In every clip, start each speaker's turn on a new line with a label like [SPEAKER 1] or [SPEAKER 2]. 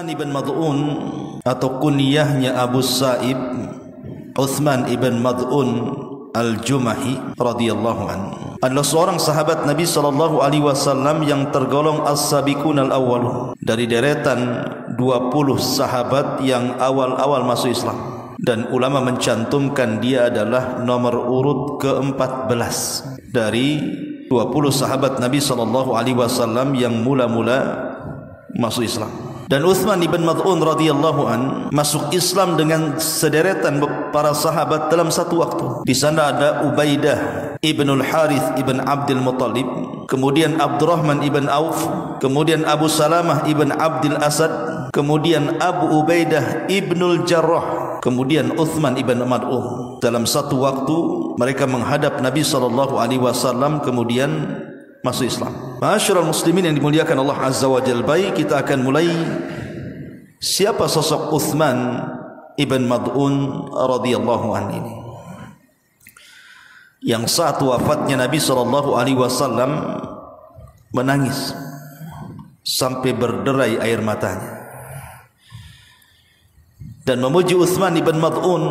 [SPEAKER 1] Uthman ibn Mad'un atau kunyahnya Abu Sa'ib, Uthman ibn Mad'un Al-Jumahi radhiyallahu anhu, adalah seorang sahabat Nabi sallallahu alaihi wasallam yang tergolong as-sabiqun al-awwalun, dari deretan 20 sahabat yang awal-awal masuk Islam, dan ulama mencantumkan dia adalah nomor urut ke-14 dari 20 sahabat Nabi sallallahu alaihi wasallam yang mula-mula masuk Islam. Dan Uthman ibn Mad'un radhiyallahu an masuk Islam dengan sederetan para sahabat dalam satu waktu. Di sana ada Ubaidah ibn al-Harith ibn Abdul Muttalib, kemudian Abdurrahman ibn Auf, kemudian Abu Salamah ibn Abdul Asad, kemudian Abu Ubaidah ibn al-Jarrah, kemudian Uthman ibn Mad'un. Dalam satu waktu mereka menghadap Nabi sallallahu alaihi wasallam kemudian masuk Islam. Ma'asyiral muslimin yang dimuliakan Allah Azza wa Jalla, baik, kita akan mulai siapa sosok Uthman ibn Mad'un radhiyallahu anhu ini, yang saat wafatnya Nabi sallallahu alaihi wasallam menangis sampai berderai air matanya dan memuji Uthman ibn Mad'un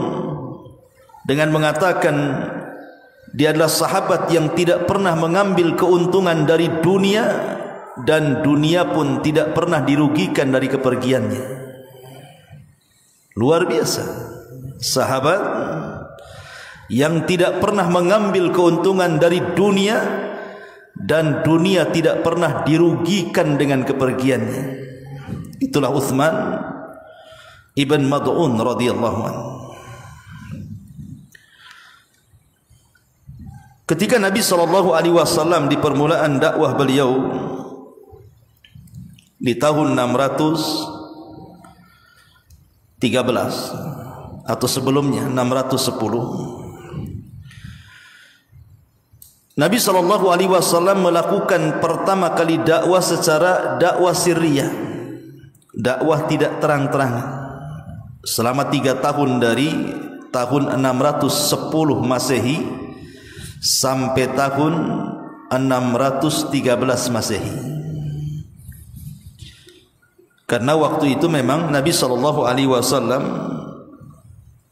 [SPEAKER 1] dengan mengatakan dia adalah sahabat yang tidak pernah mengambil keuntungan dari dunia, dan dunia pun tidak pernah dirugikan dari kepergiannya. Luar biasa, sahabat yang tidak pernah mengambil keuntungan dari dunia, dan dunia tidak pernah dirugikan dengan kepergiannya. Itulah Uthman ibn Mad'un radhiyallahu anhu. Ketika Nabi SAW di permulaan dakwah beliau di tahun 613 atau sebelumnya 610, Nabi SAW melakukan pertama kali dakwah secara dakwah sirriyah, dakwah tidak terang-terangan, selama 3 tahun, dari tahun 610 Masehi sampai tahun 613 Masehi. Karena waktu itu memang Nabi SAW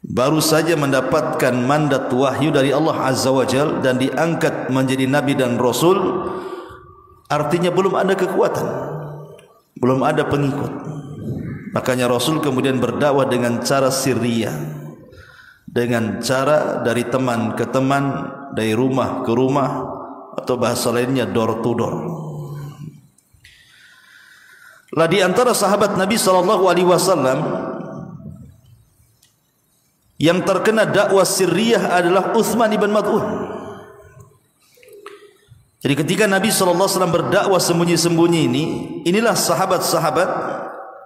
[SPEAKER 1] baru saja mendapatkan mandat wahyu dari Allah Azza wa Jalla dan diangkat menjadi Nabi dan Rasul. Artinya belum ada kekuatan, belum ada pengikut. Makanya Rasul kemudian berdakwah dengan cara sirriyah, dengan cara dari teman ke teman, dari rumah ke rumah, atau bahasa lainnya door to door. Lah di antara sahabat Nabi SAW yang terkena dakwah sirriyah adalah Uthman ibn Mad'un. Jadi ketika Nabi SAW berdakwah sembunyi-sembunyi inilah sahabat-sahabat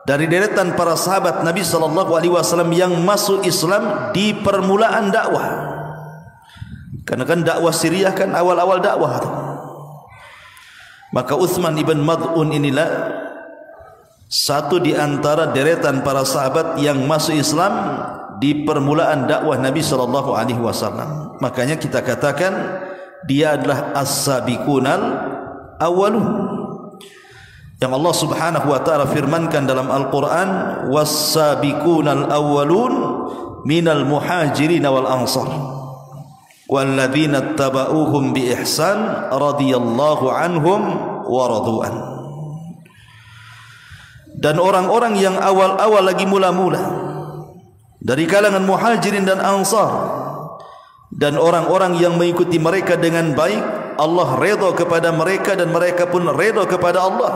[SPEAKER 1] dari deretan para sahabat Nabi SAW yang masuk Islam di permulaan dakwah. Karena kan dakwah sirriyah kan awal-awal dakwah itu. Maka Uthman ibn Mad'un inilah satu di antara deretan para sahabat yang masuk Islam di permulaan dakwah Nabi SAW. Makanya kita katakan dia adalah as-sabiqunal awwalun, yang Allah Subhanahu wa taala firmankan dalam Al-Qur'an, was-sabiqunal awwalun minal muhajirin wal ansar walladzina tabauhum bi ihsan radhiyallahu anhum wa radu'an. Dan orang-orang yang awal-awal lagi mula-mula dari kalangan muhajirin dan ansar, dan orang-orang yang mengikuti mereka dengan baik, Allah redha kepada mereka dan mereka pun redha kepada Allah.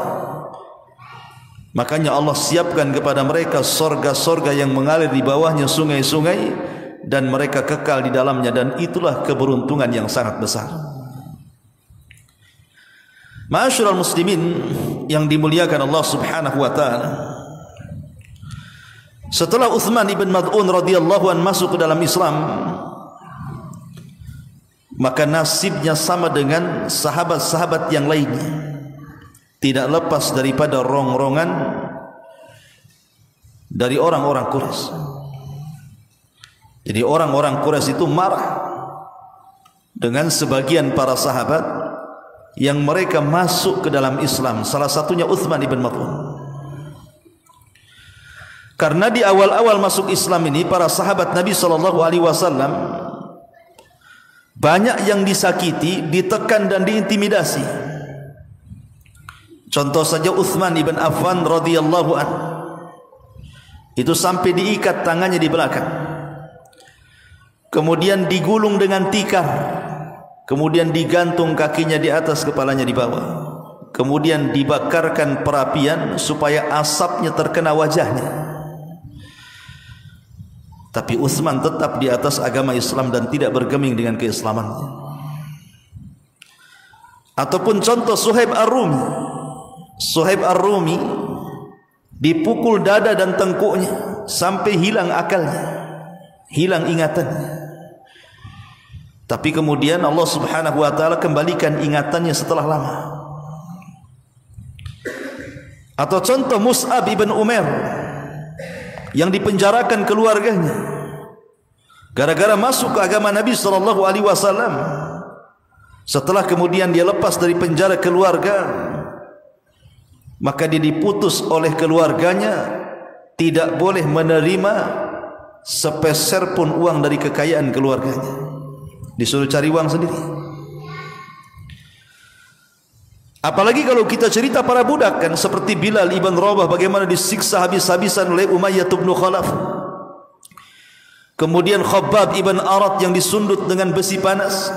[SPEAKER 1] Makanya Allah siapkan kepada mereka sorga-sorga yang mengalir di bawahnya sungai-sungai, dan mereka kekal di dalamnya, dan itulah keberuntungan yang sangat besar. Ma'asyiral muslimin yang dimuliakan Allah Subhanahu wa taala, setelah Uthman ibn Mad'un radhiyallahu an masuk ke dalam Islam, maka nasibnya sama dengan sahabat-sahabat yang lainnya, tidak lepas daripada rongrongan dari orang-orang Quraisy. Jadi orang-orang Quraisy itu marah dengan sebagian para sahabat yang mereka masuk ke dalam Islam, salah satunya Uthman ibn Mad'un. Karena di awal-awal masuk Islam ini para sahabat Nabi SAW banyak yang disakiti, ditekan dan diintimidasi. Contoh saja Uthman ibn Affan radhiyallahu anhu. Itu sampai diikat tangannya di belakang. Kemudian digulung dengan tikar. Kemudian digantung kakinya di atas, kepalanya di bawah. Kemudian dibakarkan perapian supaya asapnya terkena wajahnya. Tapi Uthman tetap di atas agama Islam dan tidak bergeming dengan keislamannya. Ataupun contoh Suhaib Ar-Rumi. Suhaib Ar-Rumi dipukul dada dan tengkuknya sampai hilang akalnya, hilang ingatannya. Tapi kemudian Allah Subhanahu wa taala kembalikan ingatannya setelah lama. Atau contoh Mus'ab ibn Umair yang dipenjarakan keluarganya gara-gara masuk ke agama Nabi SAW. Setelah kemudian dia lepas dari penjara keluarga, maka dia diputus oleh keluarganya, tidak boleh menerima sepeser pun uang dari kekayaan keluarganya, disuruh cari uang sendiri. Apalagi kalau kita cerita para budak kan, seperti Bilal ibn Rabah bagaimana disiksa habis-habisan oleh Umayyah bin Khalaf. Kemudian Khabbab ibn Arat yang disundut dengan besi panas.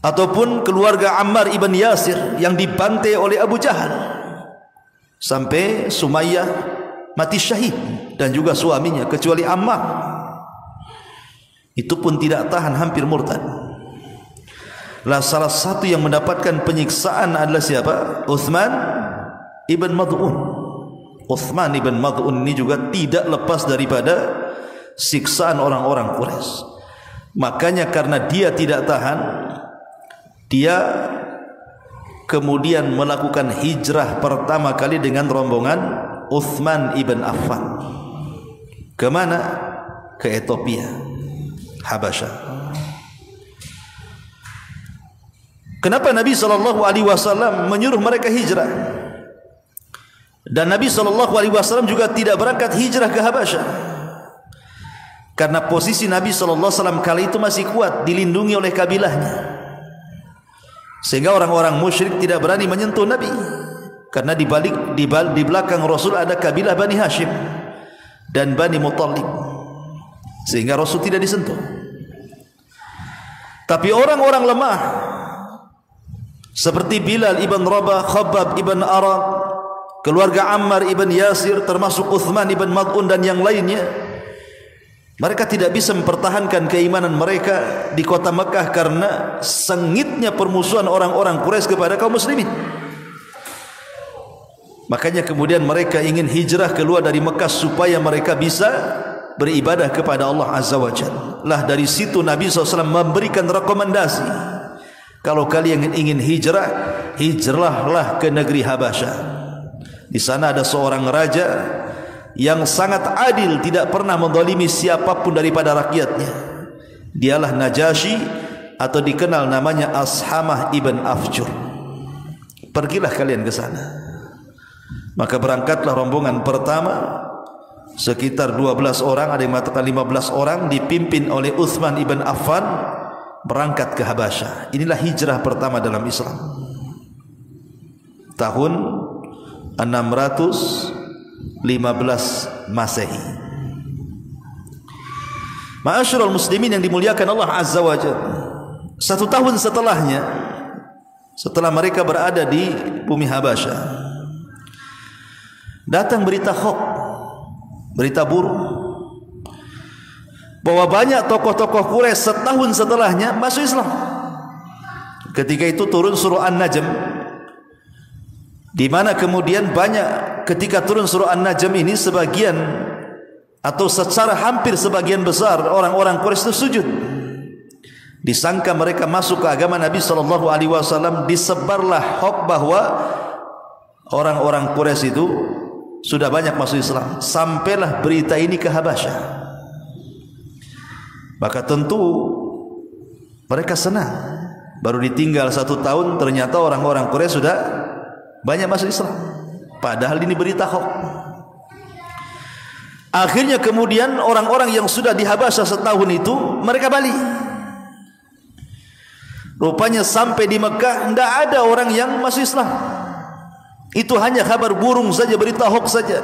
[SPEAKER 1] Ataupun keluarga Ammar ibn Yasir yang dibantai oleh Abu Jahal. Sampai Sumayyah mati syahid dan juga suaminya, kecuali Ammar. Itu pun tidak tahan, hampir murtad. Lah salah satu yang mendapatkan penyiksaan adalah siapa? Uthman ibn Mad'un. Uthman ibn Mad'un ini juga tidak lepas daripada siksaan orang-orang Quraisy. Makanya karena dia tidak tahan, dia kemudian melakukan hijrah pertama kali dengan rombongan Uthman ibn Affan. Kemana? Ke Ethiopia, Habasyah. Kenapa Nabi SAW menyuruh mereka hijrah? Dan Nabi SAW juga tidak berangkat hijrah ke Habasyah, karena posisi Nabi SAW kali itu masih kuat, dilindungi oleh kabilahnya, sehingga orang-orang musyrik tidak berani menyentuh Nabi. Karena di belakang Rasul ada kabilah Bani Hashim dan Bani Muttalib, sehingga Rasul tidak disentuh. Tapi orang-orang lemah seperti Bilal ibn Rabah, Khabbab ibn Arat, keluarga Ammar ibn Yasir, termasuk Uthman ibn Mad'un dan yang lainnya, mereka tidak bisa mempertahankan keimanan mereka di kota Mekah karena sengitnya permusuhan orang-orang Quraisy kepada kaum muslimin. Makanya kemudian mereka ingin hijrah keluar dari Mekah supaya mereka bisa beribadah kepada Allah Azza wa Jalla. Lah dari situ Nabi SAW memberikan rekomendasi, kalau kalian ingin hijrah, hijrahlah ke negeri Habasyah. Di sana ada seorang raja yang sangat adil, tidak pernah menzalimi siapapun daripada rakyatnya. Dialah Najasyi, atau dikenal namanya Ashamah ibn Afjur. Pergilah kalian ke sana. Maka berangkatlah rombongan pertama, sekitar 12 orang, ada yang mengatakan 15 orang, dipimpin oleh Uthman ibn Affan, berangkat ke Habasyah. Inilah hijrah pertama dalam Islam. Tahun 615 Masehi. Ma'asyiral muslimin yang dimuliakan Allah Azza wa Jalla, 1 tahun setelahnya, setelah mereka berada di bumi Habasyah, datang berita khok, berita buruk, bahwa banyak tokoh-tokoh Quraisy setahun setelahnya masuk Islam. Ketika itu turun surah An-Najm, di mana kemudian banyak, ketika turun surah An-Najm ini, sebagian atau secara hampir sebagian besar orang-orang Quraisy itu sujud. Disangka mereka masuk ke agama Nabi SAW. Disebarlah hoax bahwa orang-orang Quraisy itu sudah banyak masuk Islam. Sampailah berita ini ke Habasyah. Maka tentu mereka senang. Baru ditinggal 1 tahun, ternyata orang-orang Quraisy sudah banyak masuk Islam. Padahal ini berita hoax. Akhirnya kemudian orang-orang yang sudah di Habasyah setahun itu mereka balik. Rupanya sampai di Mekah tidak ada orang yang masuk Islam. Itu hanya kabar burung saja, berita hoax saja.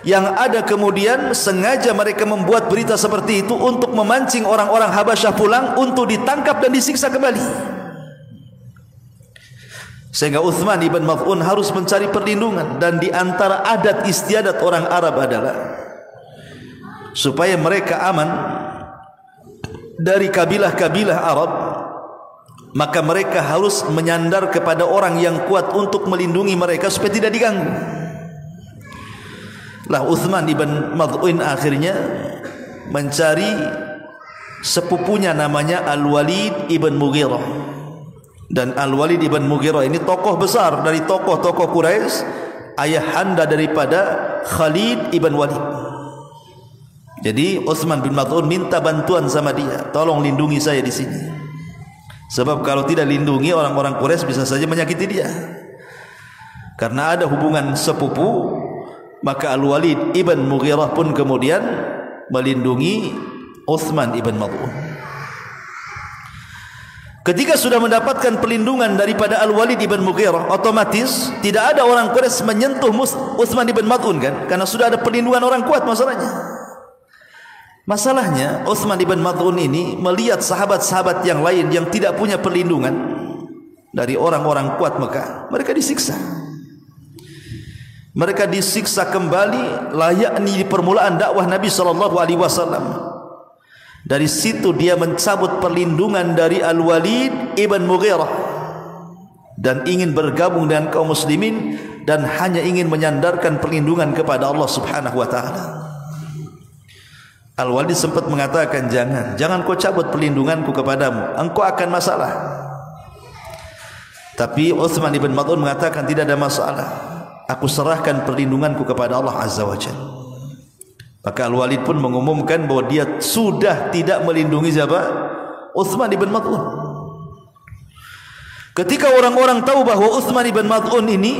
[SPEAKER 1] Yang ada kemudian sengaja mereka membuat berita seperti itu untuk memancing orang-orang Habasyah pulang untuk ditangkap dan disiksa kembali. Sehingga Uthman ibn Mad'un harus mencari perlindungan, dan di antara adat istiadat orang Arab adalah supaya mereka aman dari kabilah-kabilah Arab, maka mereka harus menyandar kepada orang yang kuat untuk melindungi mereka supaya tidak diganggu. Lah Uthman ibn Mad'un akhirnya mencari sepupunya namanya Al-Walid ibn Mughirah. Dan Al-Walid ibn Mughirah ini tokoh besar dari tokoh-tokoh Quraisy, ayahanda daripada Khalid ibn Walid. Jadi Uthman bin Mad'un minta bantuan sama dia, tolong lindungi saya di sini. Sebab kalau tidak lindungi, orang-orang Quraisy bisa saja menyakiti dia. Karena ada hubungan sepupu, maka Al-Walid ibn Mughirah pun kemudian melindungi Uthman ibn Mad'un. Ketika sudah mendapatkan perlindungan daripada Al-Walid ibn Mughirah, otomatis tidak ada orang Quraisy menyentuh Uthman ibn Mad'un kan, karena sudah ada perlindungan orang kuat. Masalahnya Uthman ibn Mad'un ini melihat sahabat-sahabat yang lain yang tidak punya perlindungan dari orang-orang kuat Mekah, mereka disiksa. Mereka disiksa kembali layaknya di permulaan dakwah Nabi SAW. Dari situ dia mencabut perlindungan dari Al-Walid ibn Mughirah dan ingin bergabung dengan kaum muslimin dan hanya ingin menyandarkan perlindungan kepada Allah Subhanahu wa taala. Al-Walid sempat mengatakan, jangan kau cabut perlindunganku kepadamu, engkau akan masalah. Tapi Uthman ibn Mad'un mengatakan, tidak ada masalah, aku serahkan perlindunganku kepada Allah Azza wa Jalla. Maka Al-Walid pun mengumumkan bahwa dia sudah tidak melindungi siapa? Uthman ibn Mad'un. Ketika orang-orang tahu bahwa Uthman ibn Mad'un ini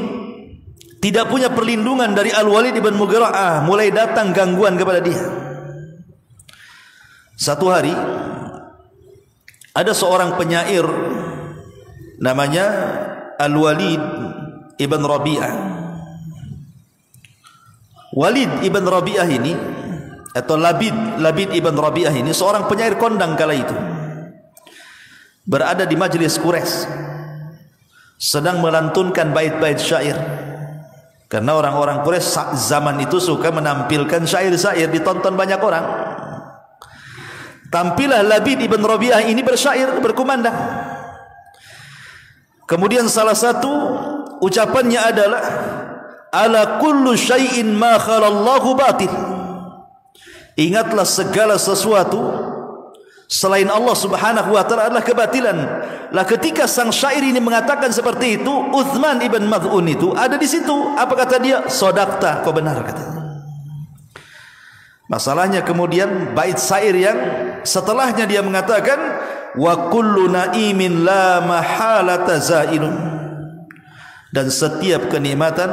[SPEAKER 1] tidak punya perlindungan dari Al-Walid ibn Mughirah, mulai datang gangguan kepada dia. Satu hari ada seorang penyair namanya Al-Walid ibn Rabi'ah. Walid ibn Rabi'ah ini atau Labid ibn Rabi'ah ini seorang penyair kondang kala itu, berada di majlis Quraisy sedang melantunkan bait-bait syair. Karena orang-orang Quraisy zaman itu suka menampilkan syair-syair, ditonton banyak orang. Tampillah Labid ibn Rabi'ah ini bersyair, berkumandang. Kemudian salah satu ucapannya adalah, ala kullu syai'in ma khalallahu batil. Ingatlah segala sesuatu selain Allah Subhanahu wa taala adalah kebatilan. Lah ketika sang syair ini mengatakan seperti itu, Uthman ibn Mad'un itu ada di situ. Apa kata dia? Sodakta, kau benar katanya. Masalahnya kemudian bait syair yang setelahnya dia mengatakan, wa kullu na'imin la mahalata zailun. Dan setiap kenikmatan,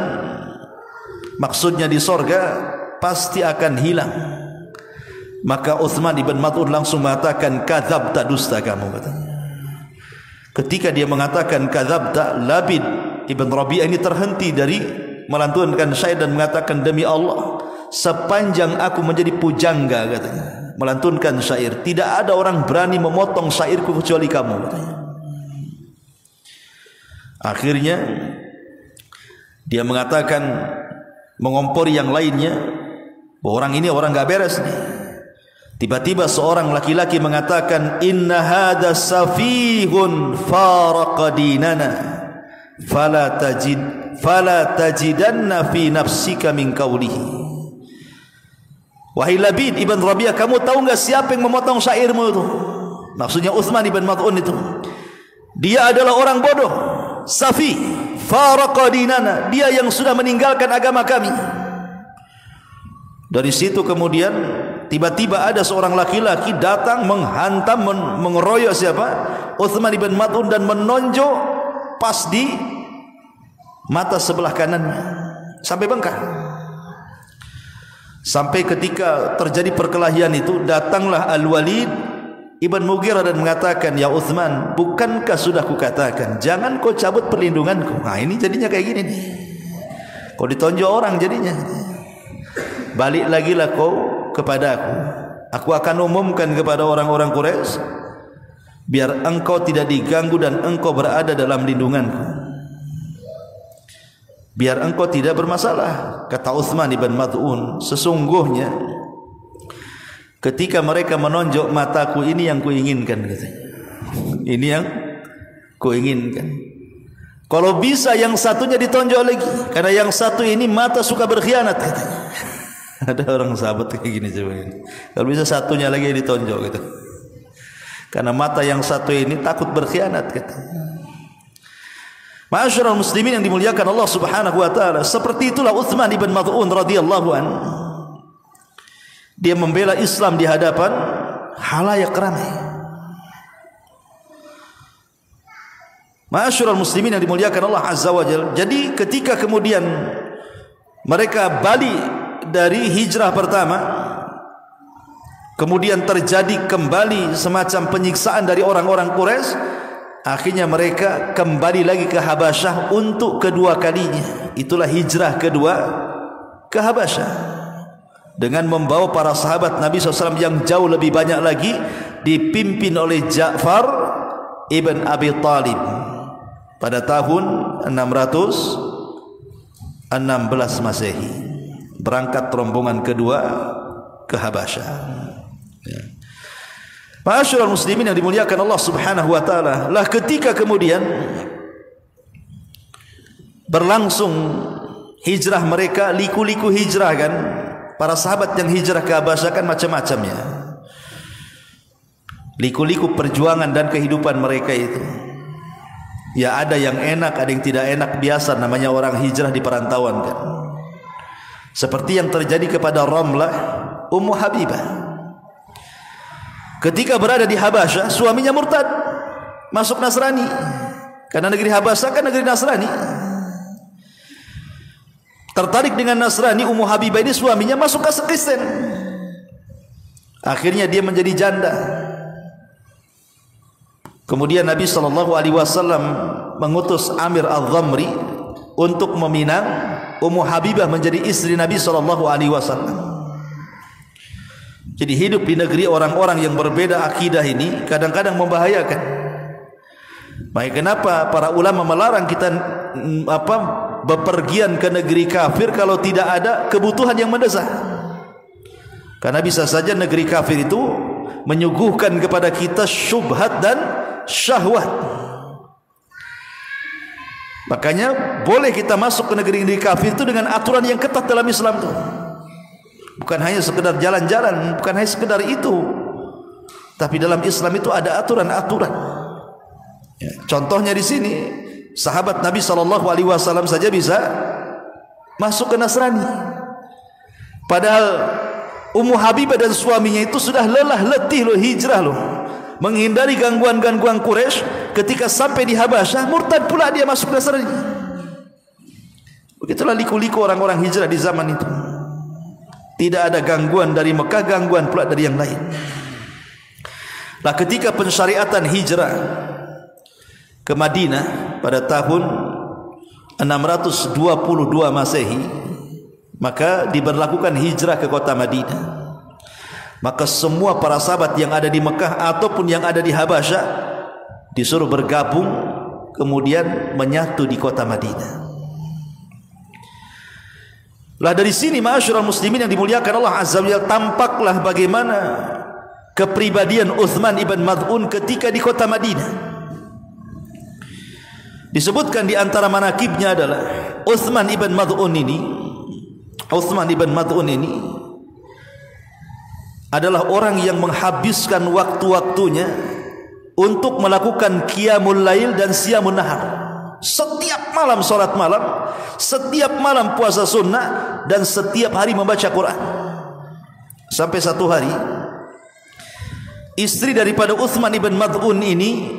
[SPEAKER 1] maksudnya di sorga, pasti akan hilang. Maka Uthman ibn Mad'un langsung mengatakan, kadzabta, dusta kamu katanya. Ketika dia mengatakan kadzabta, Labid ibn Rabi'ah ini terhenti dari melantunkan syair dan mengatakan, demi Allah, sepanjang aku menjadi pujangga katanya, melantunkan syair, tidak ada orang berani memotong syairku kecuali kamu katanya. Akhirnya dia mengatakan, mengompori yang lainnya, bahwa orang ini orang enggak beres nih. Tiba-tiba seorang laki-laki mengatakan, inna hadha safihun faraqa dinana fala tajidanna fi nafsika min qawlihi. Wahai Labid ibn Rabi'ah, kamu tahu enggak siapa yang memotong syairmu itu? Maksudnya Uthman ibn Mad'un itu. Dia adalah orang bodoh, safi, faraqa dinana, dia yang sudah meninggalkan agama kami. Dari situ kemudian tiba-tiba ada seorang laki-laki datang menghantam, mengeroyok siapa? Uthman ibn Mad'un dan menonjok pas di mata sebelah kanannya sampai bengkak. Sampai ketika terjadi perkelahian itu, datanglah Al-Walid Ibn Mughirah dan mengatakan, "Ya Uthman, bukankah sudah kukatakan jangan kau cabut perlindunganku?" Nah, ini jadinya kayak gini nih. Kau ditonjok orang jadinya. Balik lagi lah kau kepada aku. Aku akan umumkan kepada orang-orang Quraisy biar engkau tidak diganggu dan engkau berada dalam lindunganku. Biar engkau tidak bermasalah. Kata Uthman ibn Mad'un, sesungguhnya ketika mereka menonjok mataku, ini yang kuinginkan katanya. Ini yang kuinginkan. Kalau bisa yang satunya ditonjok lagi, karena yang satu ini mata suka berkhianat katanya. Ada orang sahabat kayak gini coba ini. Kalau bisa satunya lagi ditonjok gitu. Karena mata yang satu ini takut berkhianat katanya. Ma'asyiral muslimin yang dimuliakan Allah Subhanahu wa taala, seperti itulah Uthman ibn Mad'un radhiyallahu anhu. Dia membela Islam di hadapan halayak ramai. Ma'asyiral muslimin yang dimuliakan Allah Azza wa Jalla. Jadi ketika kemudian mereka balik dari hijrah pertama, kemudian terjadi kembali semacam penyiksaan dari orang-orang Quraisy, akhirnya mereka kembali lagi ke Habasyah untuk kedua kalinya. Itulah hijrah kedua ke Habasyah, dengan membawa para sahabat Nabi SAW yang jauh lebih banyak lagi, dipimpin oleh Ja'far ibn Abi Talib pada tahun 616 Masehi. Berangkat rombongan kedua ke Habasyah. Ya. Ma'asyiral muslimin yang dimuliakan Allah Subhanahu wa taala, lah ketika kemudian berlangsung hijrah mereka, liku-liku hijrah kan, para sahabat yang hijrah ke Habasyah kan macam-macam ya. Liku-liku perjuangan dan kehidupan mereka itu. Ya ada yang enak, ada yang tidak enak, biasa namanya orang hijrah di perantauan kan. Seperti yang terjadi kepada Ramlah Ummu Habibah. Ketika berada di Habasyah, suaminya murtad, masuk Nasrani. Karena negeri Habasyah kan negeri Nasrani. Tertarik dengan Nasrani, Ummu Habibah ini suaminya masuk ke Kristen. Akhirnya dia menjadi janda. Kemudian Nabi SAW mengutus Amir Al-Dhamri untuk meminang Ummu Habibah menjadi istri Nabi SAW. Jadi hidup di negeri orang-orang yang berbeda akidah ini kadang-kadang membahayakan. Baik, kenapa para ulama melarang kita bepergian ke negeri kafir kalau tidak ada kebutuhan yang mendesak? Karena bisa saja negeri kafir itu menyuguhkan kepada kita syubhat dan syahwat. Makanya boleh kita masuk ke negeri-negeri kafir itu dengan aturan yang ketat dalam Islam itu. Bukan hanya sekedar jalan-jalan, bukan hanya sekedar itu, tapi dalam Islam itu ada aturan-aturan. Ya, contohnya di sini, sahabat Nabi SAW saja bisa masuk ke Nasrani. Padahal Ummu Habibah dan suaminya itu sudah lelah letih loh hijrah loh, menghindari gangguan-gangguan Quraisy. Ketika sampai di Habasyah, murtad pula dia masuk Nasrani. Begitulah liku-liku orang-orang hijrah di zaman itu. Tidak ada gangguan dari Mekah, gangguan pula dari yang lain. Nah, ketika pensyariatan hijrah ke Madinah pada tahun 622 Masehi, maka diberlakukan hijrah ke kota Madinah. Maka semua para sahabat yang ada di Mekah ataupun yang ada di Habasyah disuruh bergabung, kemudian menyatu di kota Madinah. Lah dari sini ma'asyiral muslimin yang dimuliakan Allah Azza wa Jalla, tampaklah bagaimana kepribadian Uthman ibn Mad'un ketika di kota Madinah. Disebutkan di antara manakibnya adalah Uthman ibn Mad'un ini adalah orang yang menghabiskan waktu-waktunya untuk melakukan qiyamul lail dan siyamun nahar. Setiap malam salat malam, setiap malam puasa sunnah, dan setiap hari membaca Quran. Sampai satu hari istri daripada Uthman ibn Mad'un ini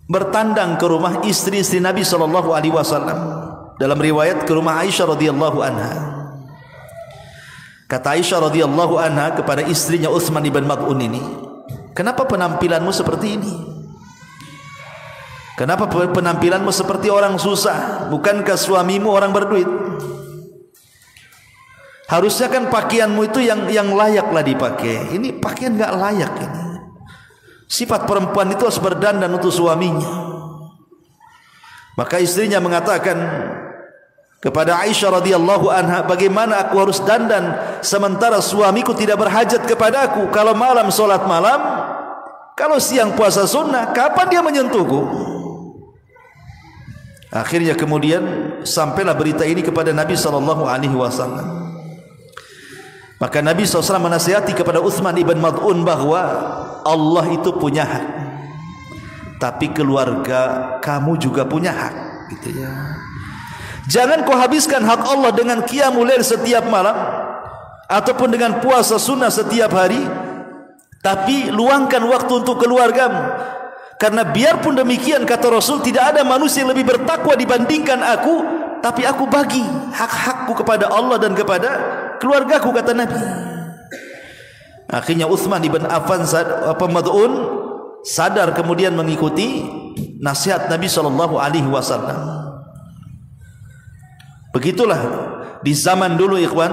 [SPEAKER 1] bertandang ke rumah istri-istri Nabi SAW. Dalam riwayat ke rumah Aisyah radhiyallahu anha. Kata Aisyah radhiyallahu anha kepada istrinya Utsman ibn Mad'un ini, kenapa penampilanmu seperti ini? Kenapa penampilanmu seperti orang susah? Bukankah suamimu orang berduit? Harusnya kan pakaianmu itu yang layaklah dipakai. Ini pakaian enggak layak ini. Sifat perempuan itu harus berdandan untuk suaminya. Maka istrinya mengatakan kepada Aisyah radhiyallahu anha, bagaimana aku harus dandan sementara suamiku tidak berhajat kepada aku? Kalau malam solat malam, kalau siang puasa sunnah, kapan dia menyentuhku? Akhirnya kemudian sampailah berita ini kepada Nabi SAW. Maka Nabi SAW menasihati kepada Utsman ibn Mad'un bahwa Allah itu punya hak, tapi keluarga kamu juga punya hak, gitu ya. Jangan kau habiskan hak Allah dengan qiyamul lail setiap malam ataupun dengan puasa sunnah setiap hari, tapi luangkan waktu untuk keluargamu. Karena biarpun demikian, kata Rasul, tidak ada manusia yang lebih bertakwa dibandingkan aku, tapi aku bagi hak-hakku kepada Allah dan kepada keluargaku, kata Nabi. Akhirnya Utsman ibn Mad'un sadar, kemudian mengikuti nasihat Nabi SAW. Begitulah di zaman dulu, ikhwan,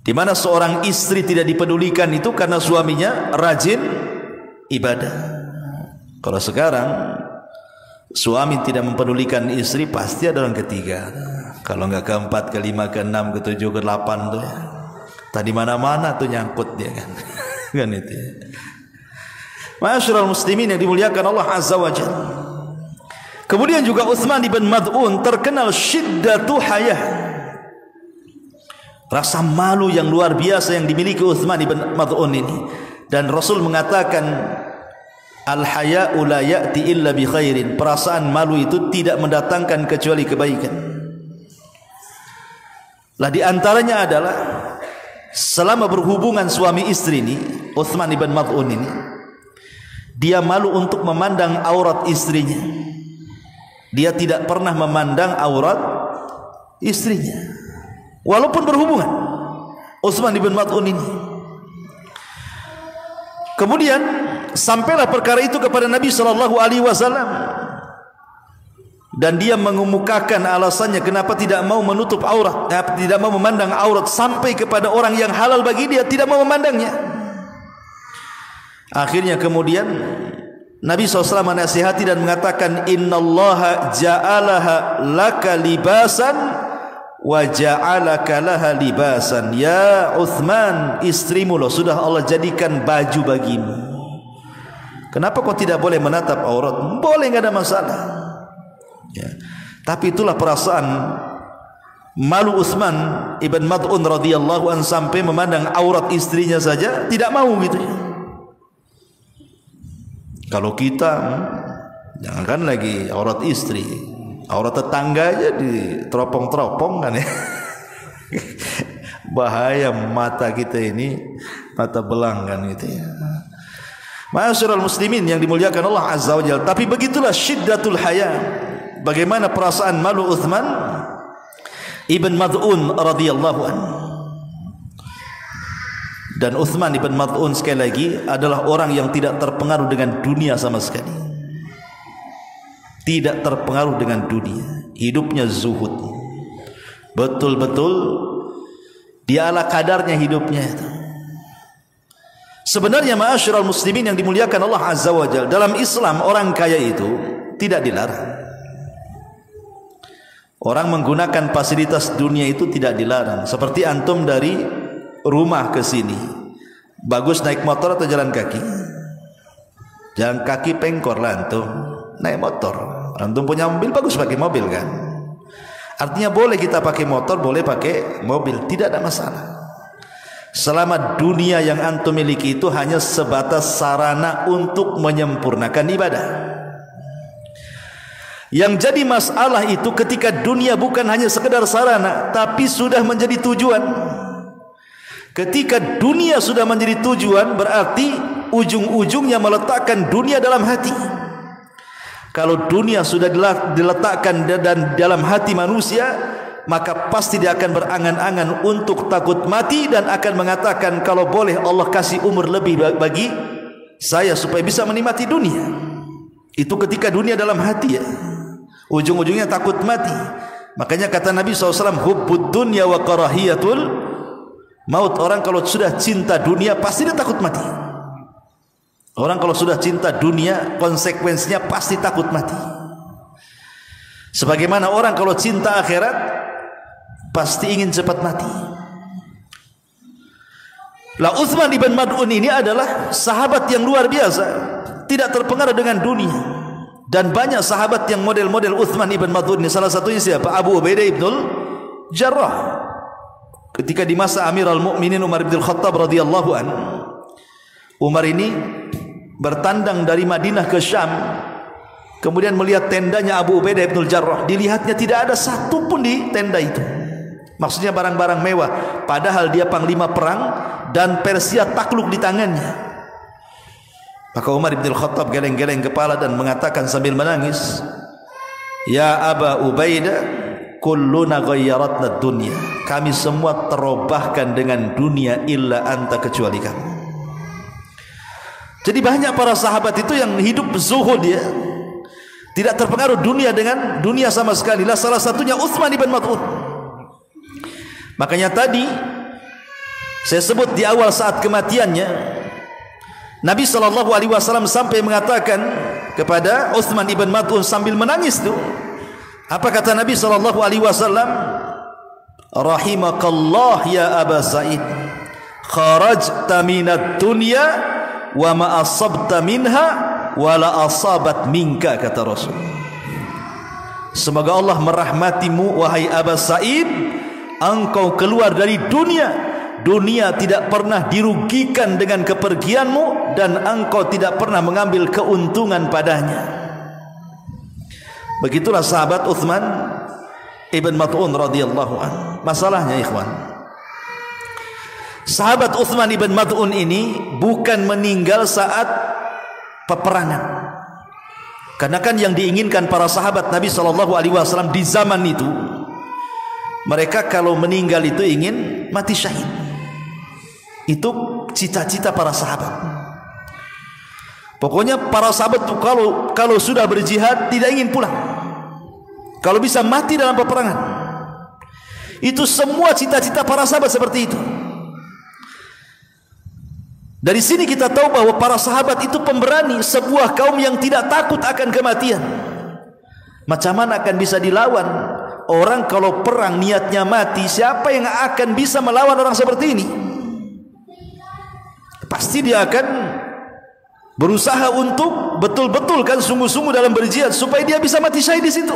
[SPEAKER 1] di mana seorang istri tidak dipedulikan itu karena suaminya rajin ibadah. Kalau sekarang suami tidak mempedulikan istri, pasti ada orang ketiga. Kalau enggak keempat, kelima, keenam, ketujuh, kedelapan tuh. Tadi mana-mana tuh nyangkut dia kan. Kan itu. Ma'asyiral muslimin yang dimuliakan Allah Azza wa Jalla. Kemudian juga Utsman ibn Mad'un terkenal syiddatu hayah, rasa malu yang luar biasa yang dimiliki Utsman ibn Mad'un ini. Dan Rasul mengatakan, al-haya'u la ya'ti illa bi khairin, perasaan malu itu tidak mendatangkan kecuali kebaikan. Lah di antaranya adalah selama berhubungan suami istri ini, Utsman ibn Mad'un ini, dia malu untuk memandang aurat istrinya. Dia tidak pernah memandang aurat istrinya walaupun berhubungan, Utsman ibn Mad'un ini. Kemudian sampailah perkara itu kepada Nabi SAW, dan dia mengemukakan alasannya kenapa tidak mau menutup aurat, tidak mau memandang aurat, sampai kepada orang yang halal bagi dia tidak mau memandangnya. Akhirnya kemudian Nabi SAW menasihati dan mengatakan, innallaha ja'alaha laka libasan wa ja'alaka laha libasan. Ya Utsman, istrimu loh sudah Allah jadikan baju bagimu. Kenapa kau tidak boleh menatap aurat? Boleh, enggak ada masalah ya. Tapi itulah perasaan malu Utsman ibn Mad'un radhiyallahu anhu sampai memandang aurat istrinya saja tidak mau gitu ya. Kalau kita jangankan lagi aurat istri, aurat tetangga aja diteropong-teropong kan ya. Bahaya mata kita ini, mata belang kan gitu ya. Ma'asyiral muslimin yang dimuliakan Allah Azza wa Jalla. Tapi begitulah syiddatul haya, bagaimana perasaan malu Utsman ibn Mad'un radhiyallahu anhu. Dan Utsman ibn Mad'un sekali lagi adalah orang yang tidak terpengaruh dengan dunia sama sekali. Tidak terpengaruh dengan dunia. Hidupnya zuhud. Betul-betul dia ala kadarnya hidupnya itu. Sebenarnya ma'asyiral muslimin yang dimuliakan Allah Azza wa Jalla, dalam Islam orang kaya itu tidak dilarang. Orang menggunakan fasilitas dunia itu tidak dilarang. Seperti antum dari rumah ke sini, bagus naik motor atau jalan kaki? Jalan kaki pengkor lah antum, naik motor. Antum punya mobil, bagus pakai mobil kan. Artinya boleh kita pakai motor, boleh pakai mobil, tidak ada masalah. Selama dunia yang antum miliki itu hanya sebatas sarana untuk menyempurnakan ibadah. Yang jadi masalah itu ketika dunia bukan hanya sekedar sarana, tapi sudah menjadi tujuan. Ketika dunia sudah menjadi tujuan, berarti ujung-ujungnya meletakkan dunia dalam hati. Kalau dunia sudah diletakkan dalam hati manusia, maka pasti dia akan berangan-angan untuk takut mati dan akan mengatakan, kalau boleh Allah kasih umur lebih bagi saya supaya bisa menikmati dunia. Itu ketika dunia dalam hati ya. Ujung-ujungnya takut mati. Makanya kata Nabi SAW, hubbud dunya wa karahiyatul maut. Orang kalau sudah cinta dunia pasti dia takut mati. Orang kalau sudah cinta dunia, konsekuensinya pasti takut mati. Sebagaimana orang kalau cinta akhirat pasti ingin cepat mati. Lah Uthman ibn Mad'un ini adalah sahabat yang luar biasa, tidak terpengaruh dengan dunia. Dan banyak sahabat yang model-model Uthman ibn Mad'un ini. Salah satunya siapa? Abu Ubaidah ibnul Jarrah. Ketika di masa Amirul Mukminin Umar bin Khattab radhiyallahu an, Umar ini bertandang dari Madinah ke Syam, kemudian melihat tendanya Abu Ubaidah ibnul Jarrah. Dilihatnya tidak ada satu pun di tenda itu. Maksudnya barang-barang mewah, padahal dia panglima perang dan Persia takluk di tangannya. Maka Umar bin Khattab geleng-geleng kepala dan mengatakan sambil menangis, "Ya Aba Ubaidah, kulluna ghayyaratna dunya." Kami semua terobahkan dengan dunia illa anta, kecuali kamu. Jadi banyak para sahabat itu yang hidup zuhud ya. Tidak terpengaruh dunia dengan dunia sama sekali. Lah salah satunya Uthman ibn Mad'un. Makanya tadi saya sebut di awal saat kematiannya, Nabi SAW sampai mengatakan kepada Uthman ibn Mad'un sambil menangis tu, apa kata Nabi SAW? Rahimakallah ya Aba Sa'id, kharajta minad dunya wa ma asabta minha wa la asabat minka, kata Rasul. Semoga Allah merahmatimu wahai Aba Sa'id, engkau keluar dari dunia, dunia tidak pernah dirugikan dengan kepergianmu dan engkau tidak pernah mengambil keuntungan padanya. Begitulah sahabat Uthman ibn Mad'un radhiyallahu anhu. Masalahnya ikhwan, sahabat Uthman ibn Mad'un ini bukan meninggal saat peperangan. Karena kan yang diinginkan para sahabat Nabi SAW di zaman itu, mereka kalau meninggal itu ingin mati syahid. Itu cita-cita para sahabat. Pokoknya para sahabat itu kalau sudah berjihad tidak ingin pulang. Kalau bisa mati dalam peperangan. Itu semua cita-cita para sahabat seperti itu. Dari sini kita tahu bahwa para sahabat itu pemberani, sebuah kaum yang tidak takut akan kematian. Macam mana akan bisa dilawan? Orang kalau perang niatnya mati, siapa yang akan bisa melawan orang seperti ini? Pasti dia akan berusaha untuk betul-betul kan sungguh-sungguh dalam berjihad supaya dia bisa mati syahid di situ.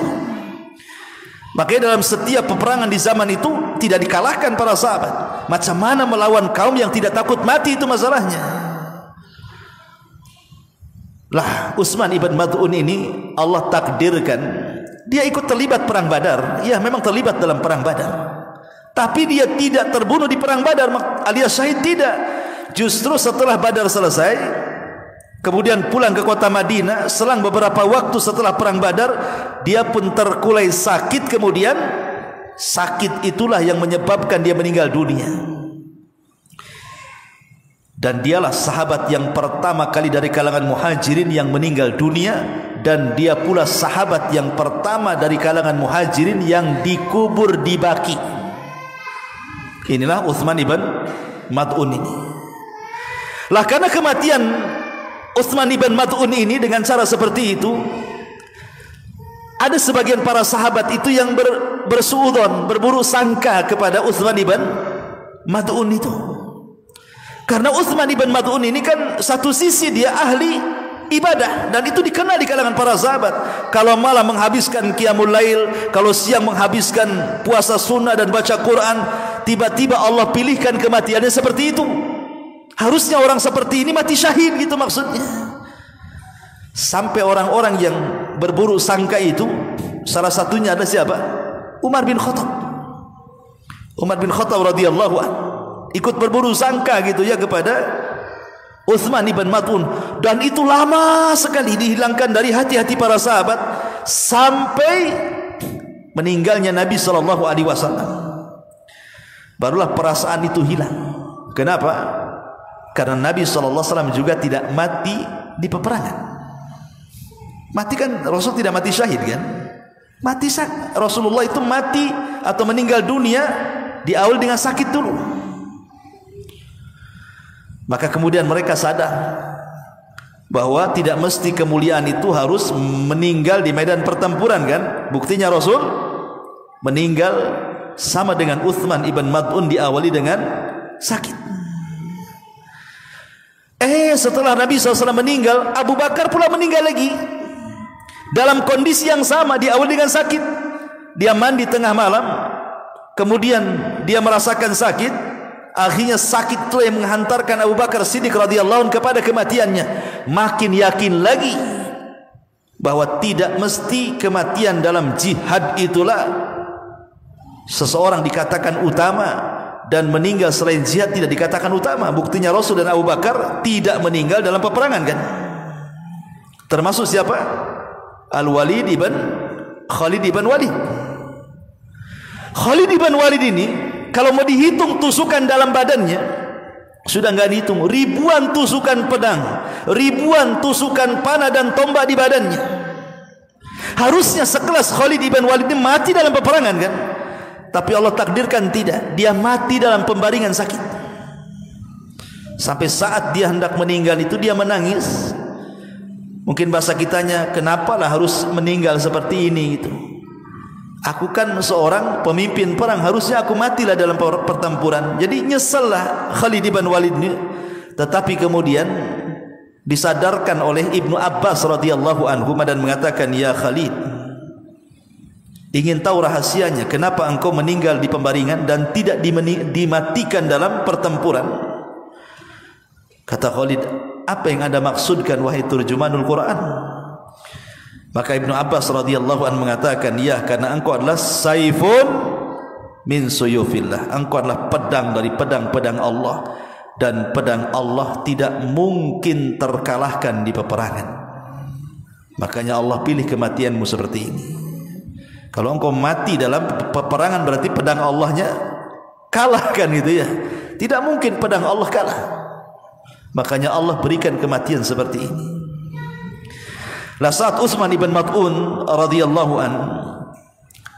[SPEAKER 1] Makanya dalam setiap peperangan di zaman itu tidak dikalahkan para sahabat. Macam mana melawan kaum yang tidak takut mati, itu masalahnya. Lah Uthman ibn Mad'un ini Allah takdirkan dia ikut terlibat perang Badar. Ya memang terlibat dalam perang Badar, tapi dia tidak terbunuh di perang Badar alias syahid, tidak. Justru setelah Badar selesai, kemudian pulang ke kota Madinah, selang beberapa waktu setelah perang Badar, dia pun terkulai sakit. Kemudian sakit itulah yang menyebabkan dia meninggal dunia. Dan dialah sahabat yang pertama kali dari kalangan muhajirin yang meninggal dunia, dan dia pula sahabat yang pertama dari kalangan muhajirin yang dikubur di Baqi. Inilah Uthman ibn Mad'un ini. Lah karena kematian Uthman ibn Mad'un ini dengan cara seperti itu, ada sebagian para sahabat itu yang bersuudzon, berburuk sangka kepada Uthman ibn Mad'un itu. Karena Uthman ibn Mad'un ini kan satu sisi dia ahli ibadah, dan itu dikenal di kalangan para sahabat. Kalau malam menghabiskan qiyamul lail, kalau siang menghabiskan puasa sunnah dan baca Quran, tiba-tiba Allah pilihkan kematiannya seperti itu. Harusnya orang seperti ini mati syahid, gitu maksudnya. Sampai orang-orang yang berburuk sangka itu, salah satunya ada siapa? Umar bin Khattab. Umar bin Khattab radhiyallahu anhu ikut berburuk sangka gitu ya kepada Uthman ibn Mad'un, dan itu lama sekali dihilangkan dari hati-hati para sahabat sampai meninggalnya Nabi sallallahu alaihi wasallam, barulah perasaan itu hilang. Kenapa? Karena Nabi sallallahu alaihi wasallam juga tidak mati di peperangan. Mati kan Rasul tidak mati syahid kan? Rasulullah itu mati atau meninggal dunia diawali dengan sakit dulu. Maka kemudian mereka sadar bahwa tidak mesti kemuliaan itu harus meninggal di medan pertempuran kan? Buktinya Rasul meninggal sama dengan Uthman ibn Mad'un diawali dengan sakit. Setelah Nabi SAW meninggal, Abu Bakar pula meninggal lagi dalam kondisi yang sama, diawali dengan sakit. Dia mandi tengah malam, kemudian dia merasakan sakit. Akhirnya sakit itu yang menghantarkan Abu Bakar Siddiq radhiyallahu anhu kepada kematiannya. Makin yakin lagi bahwa tidak mesti kematian dalam jihad itulah seseorang dikatakan utama, dan meninggal selain jihad tidak dikatakan utama. Buktinya Rasul dan Abu Bakar tidak meninggal dalam peperangan kan? Termasuk siapa? Al-Walid ibn Khalid ibn Walid. Khalid ibn Walid ini kalau mau dihitung tusukan dalam badannya, sudah enggak dihitung, ribuan tusukan pedang, ribuan tusukan panah dan tombak di badannya. Harusnya sekelas Khalid ibn Walid ini mati dalam peperangan kan? Tapi Allah takdirkan tidak, dia mati dalam pembaringan sakit. Sampai saat dia hendak meninggal itu dia menangis. Mungkin bahasa kitanya, kenapalah harus meninggal seperti ini gitu. Aku kan seorang pemimpin perang, harusnya aku matilah dalam pertempuran. Jadi nyesellah Khalid ibn Walid ini. Tetapi kemudian disadarkan oleh Ibnu Abbas radhiyallahu anhu dan mengatakan, ya Khalid, ingin tahu rahasianya kenapa engkau meninggal di pembaringan dan tidak dimatikan dalam pertempuran? Kata Khalid, apa yang Anda maksudkan wahai turjumanul Quran? Maka Ibnu Abbas radhiyallahu anhu mengatakan, ya, karena engkau adalah saifun min suyufillah, engkau adalah pedang dari pedang-pedang Allah, dan pedang Allah tidak mungkin terkalahkan di peperangan. Makanya Allah pilih kematianmu seperti ini. Kalau engkau mati dalam peperangan berarti pedang Allahnya kalah kan gitu ya. Tidak mungkin pedang Allah kalah. Makanya Allah berikan kematian seperti ini. Lah saat Utsman ibn Mad'un radhiyallahu an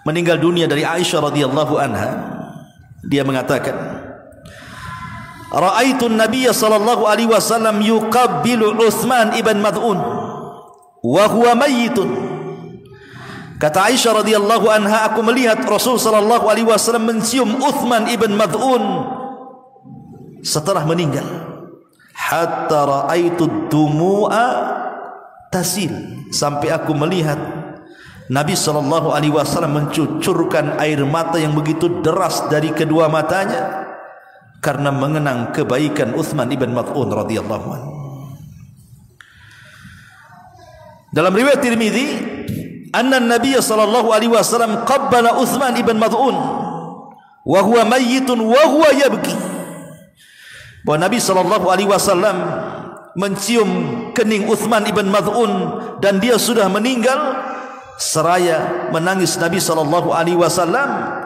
[SPEAKER 1] meninggal dunia dari Aisyah radhiyallahu anha, dia mengatakan, "Ra'aitu an-nabiy sallallahu alaihi wasallam yuqabbilu Utsman ibn Mad'un wa huwa mayyitun." Kata Aisyah radhiyallahu anha, aku melihat Rasul sallallahu alaihi wasallam mencium Utsman ibn Mad'un setelah meninggal. Hatta ra'aitu dumu'a tasil, sampai aku melihat Nabi sallallahu alaihi wasallam mencucurkan air mata yang begitu deras dari kedua matanya karena mengenang kebaikan Utsman ibn Mad'un radhiyallahu anhu. Dalam riwayat Tirmidzi, anna Nabi sallallahu alaihi wasallam qabbala Utsman ibn Mad'un wa huwa mayyitun wa huwa yabki. Bahwa Nabi sallallahu alaihi wasallam mencium kening Utsman ibn Mad'un dan dia sudah meninggal, seraya menangis Nabi sallallahu alaihi wasallam.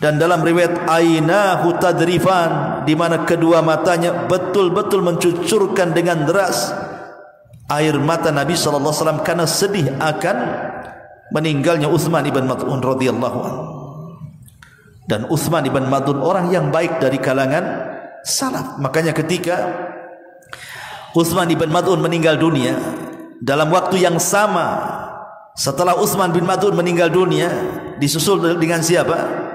[SPEAKER 1] Dan dalam riwayat ainahu tadrifan, di mana kedua matanya betul-betul mencucurkan dengan deras air mata Nabi sallallahu alaihi wasallam karena sedih akan meninggalnya Utsman ibn Mad'un radhiyallahu anhu. Dan Utsman ibn Mad'un orang yang baik dari kalangan salaf. Makanya ketika Utsman ibn Mad'un meninggal dunia, dalam waktu yang sama setelah Utsman bin Mad'un meninggal dunia, disusul dengan siapa?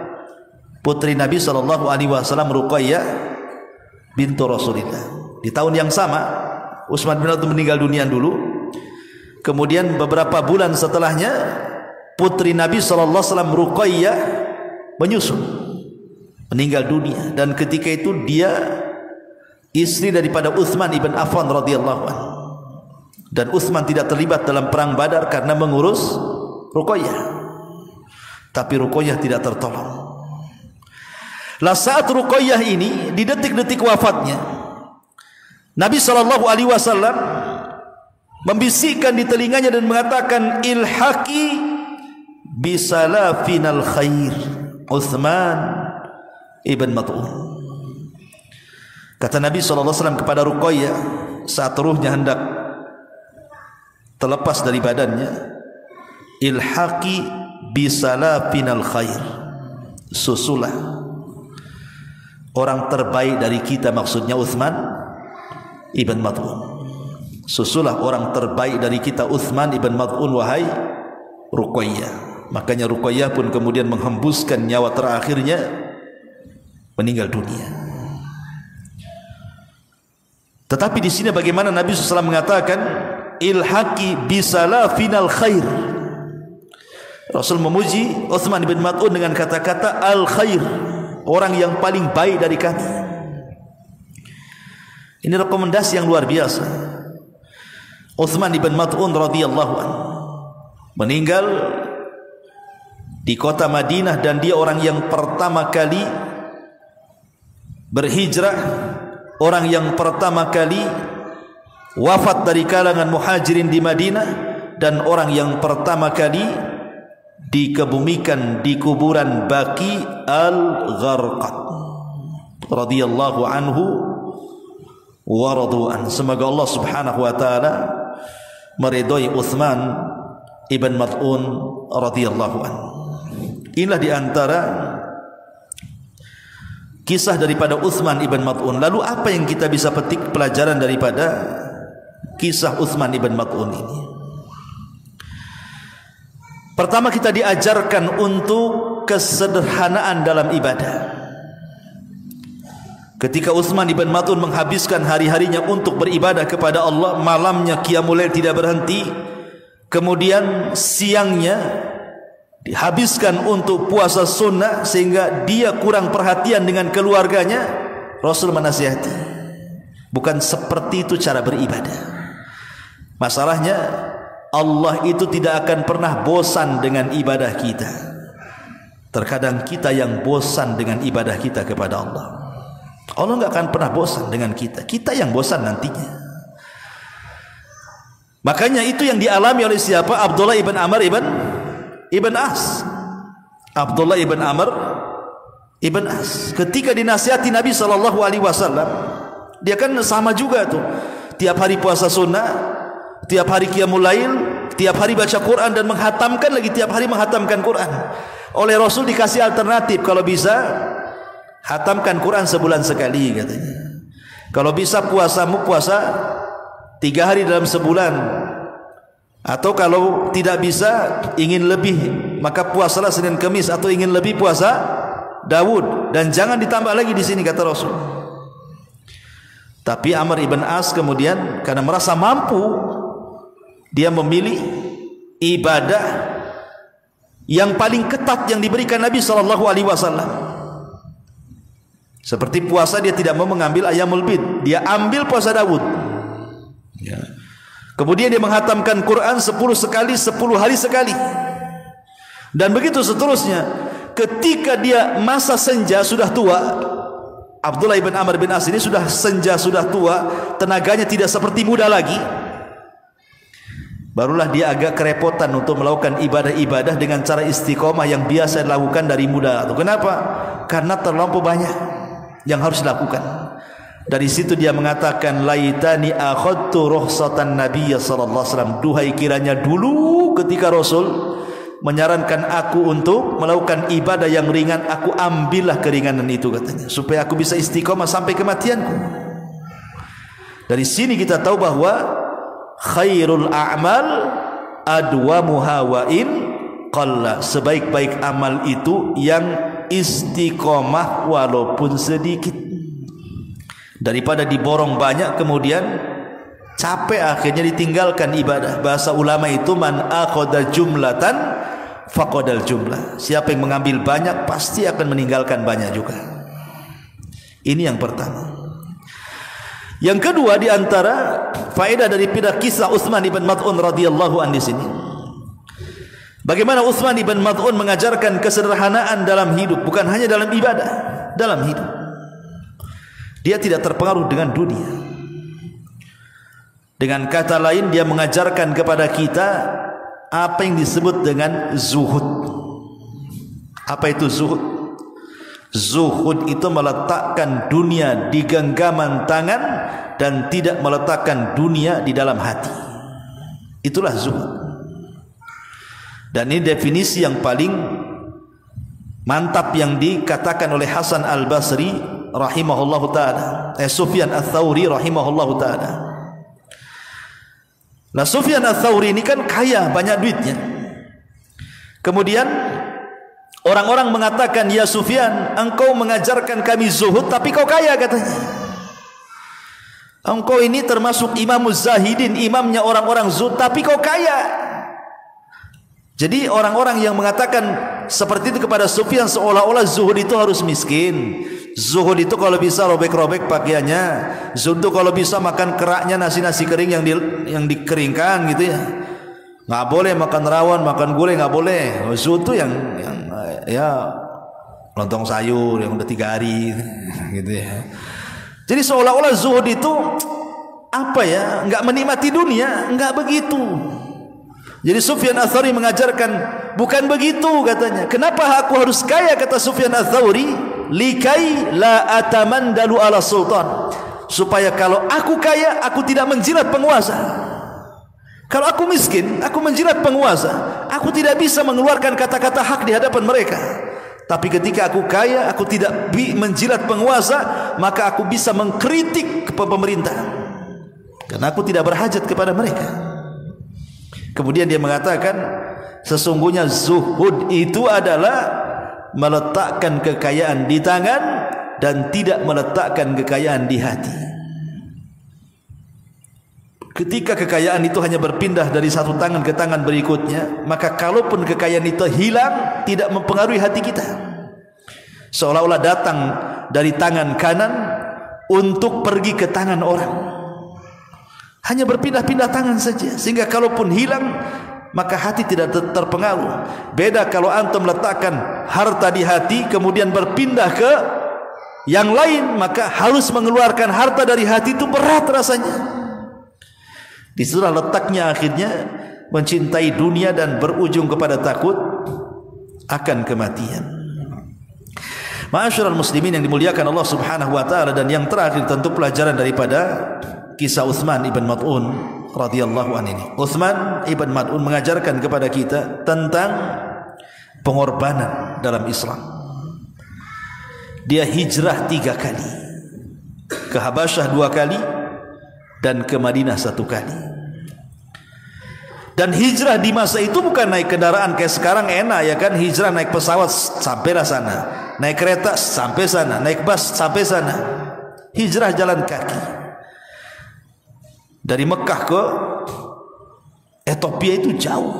[SPEAKER 1] Putri Nabi sallallahu alaihi wasallam, Ruqayyah bintu Rasulillah. Di tahun yang sama Utsman bin Mad'un meninggal dunia dulu. Kemudian beberapa bulan setelahnya putri Nabi sallallahu alaihi wasallam, Ruqayyah, menyusul meninggal dunia. Dan ketika itu dia istri daripada Utsman ibn Affan radhiyallahu anhu. Dan Utsman tidak terlibat dalam perang Badar karena mengurus Ruqayyah. Tapi Ruqayyah tidak tertolong. Lah saat Ruqayyah ini di detik-detik wafatnya, Nabi sallallahu alaihi wasallam membisikkan di telinganya dan mengatakan, ilhaqi bisalafinal khair Uthman ibn Mad'un. Kata Nabi SAW kepada Ruqayyah saat ruhnya hendak terlepas dari badannya, ilhaqi bisalafinal khair, susulah orang terbaik dari kita, maksudnya Uthman ibn Mad'un. Susulah orang terbaik dari kita Uthman ibn Mad'un wahai Ruqayyah. Makanya Ruqayyah pun kemudian menghembuskan nyawa terakhirnya, meninggal dunia. Tetapi di sini bagaimana Nabi SAW mengatakan ilhaqi bisalafinal khair. Rasul memuji Uthman bin Mad'un dengan kata-kata al khair, orang yang paling baik dari kami. Ini rekomendasi yang luar biasa. Uthman bin Mad'un radhiyallahu anhu meninggal di kota Madinah, dan dia orang yang pertama kali berhijrah, orang yang pertama kali wafat dari kalangan muhajirin di Madinah, dan orang yang pertama kali dikebumikan di kuburan Baqi al-Gharqad radhiyallahu anhu wa radu'an. Semoga Allah Subhanahu wa taala meridhai Uthman ibn Mad'un radhiyallahu anhu. Inilah di antara kisah daripada Uthman ibn Mad'un. Lalu apa yang kita bisa petik pelajaran daripada kisah Uthman ibn Mad'un ini? Pertama, kita diajarkan untuk kesederhanaan dalam ibadah. Ketika Uthman ibn Mad'un menghabiskan hari-harinya untuk beribadah kepada Allah, malamnya qiyamul lail tidak berhenti, kemudian siangnya dihabiskan untuk puasa sunnah, sehingga dia kurang perhatian dengan keluarganya, Rasul menasihati, bukan seperti itu cara beribadah. Masalahnya Allah itu tidak akan pernah bosan dengan ibadah kita. Terkadang kita yang bosan dengan ibadah kita kepada Allah. Allah enggak akan pernah bosan dengan kita, kita yang bosan nantinya. Makanya itu yang dialami oleh siapa? Abdullah ibn Amr ibn As. Abdullah ibn Amr ibn As ketika dinasihati Nabi SAW, dia kan sama juga tuh, tiap hari puasa sunnah, tiap hari qiyamul lail, tiap hari baca Quran, dan menghatamkan lagi, tiap hari menghatamkan Quran. Oleh Rasul dikasih alternatif, kalau bisa hatamkan Quran sebulan sekali katanya. Kalau bisa puasamu puasa 3 hari dalam sebulan, atau kalau tidak bisa ingin lebih, maka puasalah Senin Kamis, atau ingin lebih puasa Daud, dan jangan ditambah lagi di sini kata Rasul. Tapi Amr ibn As kemudian karena merasa mampu, dia memilih ibadah yang paling ketat yang diberikan Nabi SAW. Seperti puasa, dia tidak mau mengambil Ayyamul Bid, dia ambil puasa Daud. Ya. Kemudian dia menghatamkan Quran 10 sekali, 10 hari sekali, dan begitu seterusnya. Ketika dia masa senja sudah tua, Abdullah ibn Amr bin As ini sudah senja, sudah tua, tenaganya tidak seperti muda lagi, barulah dia agak kerepotan untuk melakukan ibadah-ibadah dengan cara istiqomah yang biasa dilakukan dari muda. Kenapa? Karena terlampau banyak yang harus dilakukan. Dari situ dia mengatakan, laitani akhadtu rukhsatan Nabiy sallallahu alaihi wasallam, duhai kiranya dulu ketika Rasul menyarankan aku untuk melakukan ibadah yang ringan, aku ambillah keringanan itu katanya, supaya aku bisa istiqomah sampai kematianku. Dari sini kita tahu bahwa khairul a'mal adwamuha wa in qalla, sebaik-baik amal itu yang istiqomah walaupun sedikit, daripada diborong banyak kemudian capek akhirnya ditinggalkan ibadah. Bahasa ulama itu man akhadha jumlatan faqadal jumlah, siapa yang mengambil banyak pasti akan meninggalkan banyak juga. Ini yang pertama. Yang kedua, di antara faedah daripada kisah Uthman ibn Mad'un radhiyallahu anhu di sini, bagaimana Uthman ibn Mad'un mengajarkan kesederhanaan dalam hidup, bukan hanya dalam ibadah, dalam hidup. Dia tidak terpengaruh dengan dunia. Dengan kata lain, dia mengajarkan kepada kita apa yang disebut dengan zuhud. Apa itu zuhud? Zuhud itu meletakkan dunia di genggaman tangan dan tidak meletakkan dunia di dalam hati. Itulah zuhud. Dan ini definisi yang paling mantap yang dikatakan oleh Hasan Al-Basri rahimahullahu taala, Sufyan Ats-Tsauri rahimahullahu taala. Nah, Sufyan Ats-Tsauri ini kan kaya, banyak duitnya. Kemudian orang-orang mengatakan, "Ya Sufyan, engkau mengajarkan kami zuhud tapi kau kaya," katanya. "Engkau ini termasuk imamuz zahidin, imamnya orang-orang zuhud, tapi kau kaya." Jadi orang-orang yang mengatakan seperti itu kepada Sufyan seolah-olah zuhud itu harus miskin. Zuhud itu kalau bisa robek-robek pakaiannya. Zuhud itu kalau bisa makan keraknya, nasi-nasi kering yang dikeringkan gitu ya. Nggak boleh makan rawon, makan gulai nggak boleh. Zuhud itu yang ya lontong sayur yang udah 3 hari gitu ya. Jadi seolah-olah zuhud itu apa ya, nggak menikmati dunia, nggak begitu. Jadi Sufyan Ats-Tsauri mengajarkan bukan begitu katanya. Kenapa aku harus kaya, kata Sufyan Ats-Tsauri? Likai la atamandalu ala sultan. Supaya kalau aku kaya, aku tidak menjilat penguasa. Kalau aku miskin, aku menjilat penguasa. Aku tidak bisa mengeluarkan kata-kata hak di hadapan mereka. Tapi ketika aku kaya, aku tidak menjilat penguasa, maka aku bisa mengkritik pemerintah. Karena aku tidak berhajat kepada mereka. Kemudian dia mengatakan sesungguhnya zuhud itu adalah meletakkan kekayaan di tangan dan tidak meletakkan kekayaan di hati. Ketika kekayaan itu hanya berpindah dari satu tangan ke tangan berikutnya, maka kalaupun kekayaan itu hilang, tidak mempengaruhi hati kita. Seolah-olah datang dari tangan kanan untuk pergi ke tangan orang. Hanya berpindah-pindah tangan saja, sehingga kalaupun hilang maka hati tidak terpengaruh. Beda kalau antum letakkan harta di hati kemudian berpindah ke yang lain, maka harus mengeluarkan harta dari hati itu berat rasanya. Disitulah letaknya akhirnya mencintai dunia dan berujung kepada takut akan kematian. Ma'asyiral muslimin yang dimuliakan Allah Subhanahu wa taala, dan yang terakhir tentu pelajaran daripada kisah Utsman ibn Mad'un radhiyallahu anhu ini. Utsman ibn Mad'un mengajarkan kepada kita tentang pengorbanan dalam Islam. Dia hijrah 3 kali, ke Habasyah 2 kali dan ke Madinah 1 kali. Dan hijrah di masa itu bukan naik kendaraan kayak sekarang enak ya kan, hijrah naik pesawat sampailah sana, naik kereta sampai sana, naik bus sampai sana. Hijrah jalan kaki. Dari Mekah ke Ethiopia itu jauh,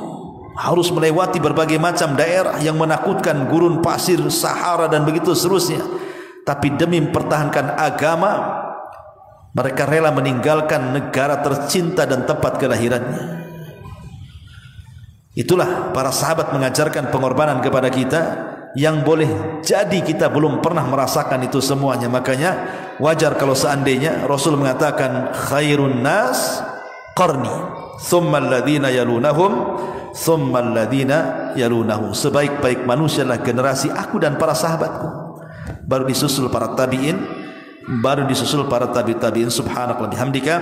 [SPEAKER 1] harus melewati berbagai macam daerah yang menakutkan, gurun pasir, Sahara dan begitu seterusnya. Tapi demi mempertahankan agama, mereka rela meninggalkan negara tercinta dan tempat kelahirannya. Itulah para sahabat mengajarkan pengorbanan kepada kita, yang boleh jadi kita belum pernah merasakan itu semuanya. Makanya wajar kalau seandainya Rasul mengatakan khairun nas qarni thumma alladhina yalunahum thumma alladhina yalunahum. Sebaik-baik manusia adalah generasi aku dan para sahabatku, baru disusul para tabi'in, baru disusul para tabi'in. Subhanakallah bihamdika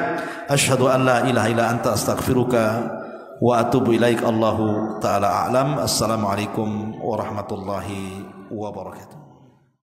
[SPEAKER 1] asyhadu an la ilaha illa anta astaghfiruka wa atubu ilaik. Allahu ta'ala a'lam. Assalamualaikum warahmatullahi wabarakatuh.